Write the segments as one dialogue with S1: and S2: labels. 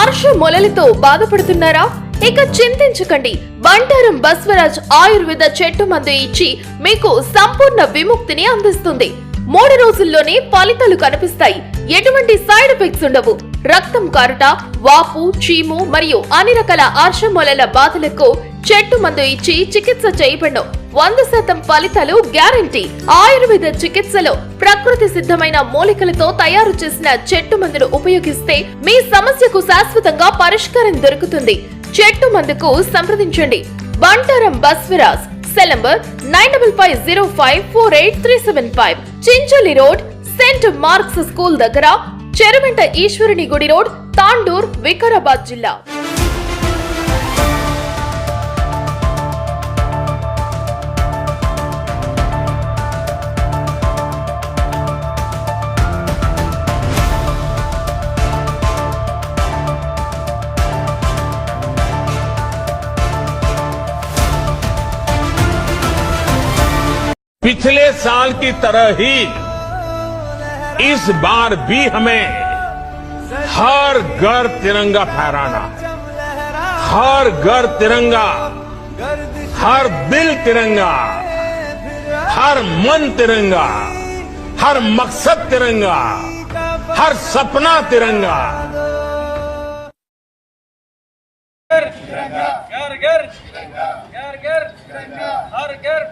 S1: ఆర్ష మొలలతో బాధపడుతున్నారా? ఇక చింతించకండి. బంటారం బస్వరాజ్ ఆయుర్వేద చెట్టు మందు ఇచ్చి మీకు సంపూర్ణ విముక్తిని అందిస్తుంది. 3 రోజుల్లోనే ఫలితాలు కనిపిస్తాయి. ఎటువంటి సైడ్ ఎఫెక్ట్స్ ఉండవు. రక్తం కారుట, వాపు, చీము మరియు అన్ని రకాల ఆర్ష మొలల బాధలకు చెట్టు మందు ఇచ్చి చికిత్స చేయబడను. 100% ఫలితాలు గ్యారంటీ. ఆయుర్వేద చికిత్సలో ప్రకృతి సిద్ధమైన మూలికలతో తయారు చేసిన చెట్టు మందును ఉపయోగిస్తే మీ సమస్యకు శాశ్వతంగా పరిష్కారం దొరుకుతుంది. చెట్టు మందుకు సంప్రదించండి. బంటారం Baswaraj. Cell number 9505483375. Chinchali road, Saint Mark's School దగ్గర, చెరువెంట ఈశ్వరుని గుడి రోడ్, తాండూర్, వికారాబాద్ జిల్లా.
S2: पिछले साल की तरह ही इस बार भी हमें हर घर तिरंगा फहराना, हर घर तिरंगा, हर दिल तिरंगा, हर मन तिरंगा, हर मकसद तिरंगा, हर सपना तिरंगा।
S3: घर घर घर घर हर घर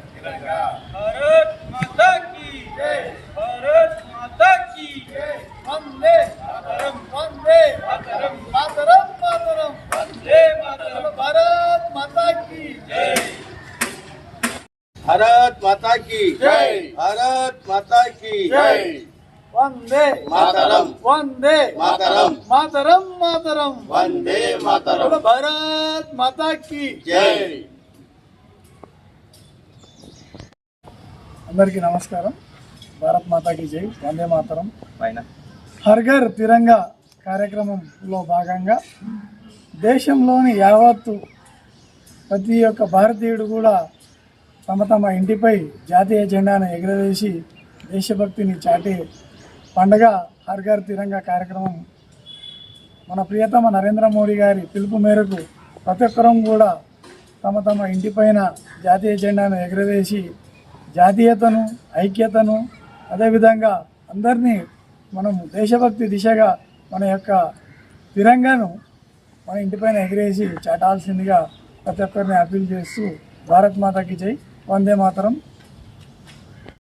S3: भारत माता की जय, भारत माता की जय। वंदे मातरम, वंदे मातरम, मातरम मातरम, वंदे मातरम। भारत माता की जय,
S4: भारत माता की जय, भारत माता की जय।
S3: वंदे
S4: मातरम,
S3: वंदे
S4: मातरम,
S3: मातरम मातरम,
S4: वंदे मातरम।
S3: भारत माता की
S4: जय।
S5: అందరికీ నమస్కారం. భారత్ మాతాకి జై, వందే మాతరం. హర్ ఘర్ తిరంగా కార్యక్రమంలో భాగంగా దేశంలోని యావత్తు ప్రతి ఒక్క భారతీయుడు కూడా తమ తమ ఇంటిపై జాతీయ జెండాను ఎగురవేసి దేశభక్తిని చాటే పండుగ హర్ ఘర్ తిరంగా కార్యక్రమం. మన ప్రియతమ నరేంద్ర మోడీ గారి పిలుపు మేరకు ప్రతి ఒక్కరం కూడా తమ తమ ఇంటిపైన జాతీయ జెండాను ఎగురవేసి జాతీయతను, ఐక్యతను, అదేవిధంగా అందరినీ మనం దేశభక్తి దిశగా మన యొక్క తిరంగాను మన ఇంటిపైన ఎగిరేసి చాటాల్సిందిగా ప్రతి ఒక్కరిని అప్పీల్ చేస్తూ భారత్ మాతాకి జై, వందే మాతరం.